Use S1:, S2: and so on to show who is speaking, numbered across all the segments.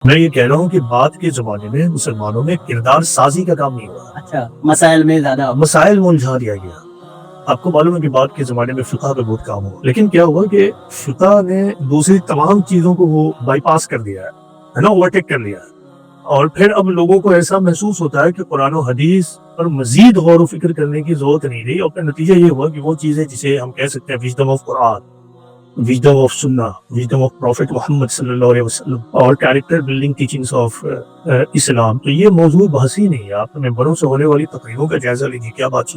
S1: میں یہ کہہ رہا ہوں کہ بعد کے زمانے میں مسلمانوں میں کردار سازی کا کام نہیں ہوا،
S2: اچھا مسائل میں زیادہ
S1: مسائل میں الجھا دیا گیا۔ آپ کو معلوم ہے کہ بعد کے زمانے میں فقہ پہ بہت کام ہوا، لیکن کیا ہوا کہ فقہ نے دوسری تمام چیزوں کو وہ بائی پاس کر دیا ہے نا، اوورٹیک کر لیا ہے۔ اور پھر اب لوگوں کو ایسا محسوس ہوتا ہے کہ قرآن و حدیث پر مزید غور و فکر کرنے کی ضرورت نہیں رہی، اور پھر نتیجہ یہ ہوا کہ وہ چیزیں جسے ہم کہہ سکتے ہیں wisdom of Quran, wisdom of سنہ، وژڈم آف پروفٹ محمد صلی اللہ علیہ وسلم، اور کیریکٹر بلڈنگ ٹیچنگز آف اسلام، تو یہ موضوع بحثی نہیں ہے۔ آپ ممبروں سے ہونے والی تقریروں کا جائزہ لیجیے، کیا بات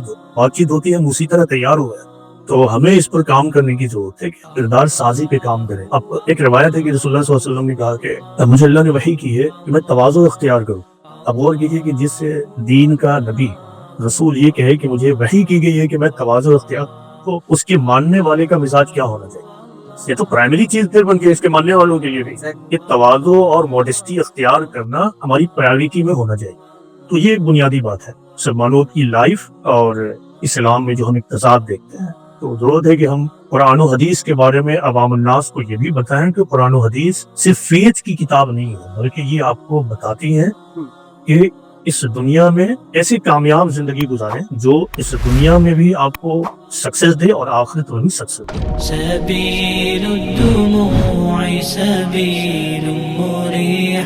S1: چیت ہوتی ہے، ہم اسی طرح تیار ہوئے ہیں۔ تو ہمیں اس پر کام کرنے کی ضرورت ہے کہ کردار سازی پہ کام کریں۔ اب ایک روایت ہے کہ رسول اللہ صلی اللہ علیہ وسلم نے کہا کہ مجھے اللہ نے وحی کی ہے کہ میں تواضع اختیار کروں۔ اب غور کیجیے کہ جس دین کا نبی رسول یہ کہے کہ مجھے وحی کی گئی ہے کہ میں تواضع اختیار، تو اس کے ماننے والے کا مزاج کیا ہونا چاہیے؟ یہ تو پرائمری چیز پھر بن کے اس کے ماننے والوں کے لیے بھی کہ تواضع اور موڈسٹی اختیار کرنا ہماری پرائیورٹی میں ہونا چاہیے۔ تو یہ ایک بنیادی بات ہے مسلمانوں کی لائف اور اسلام میں جو ہم اقتصاد دیکھتے ہیں۔ تو ضرورت ہے کہ ہم قرآن و حدیث کے بارے میں عوام الناس کو یہ بھی بتائیں کہ قرآن و حدیث صرف فیض کی کتاب نہیں ہے، بلکہ یہ آپ کو بتاتی ہیں کہ اس دنیا میں ایسی کامیاب زندگی گزاریں جو اس دنیا میں بھی آپ کو سکسیس دے اور آخرت میں بھی سکسیس دے۔
S3: سبیل الدموع سبیل مریح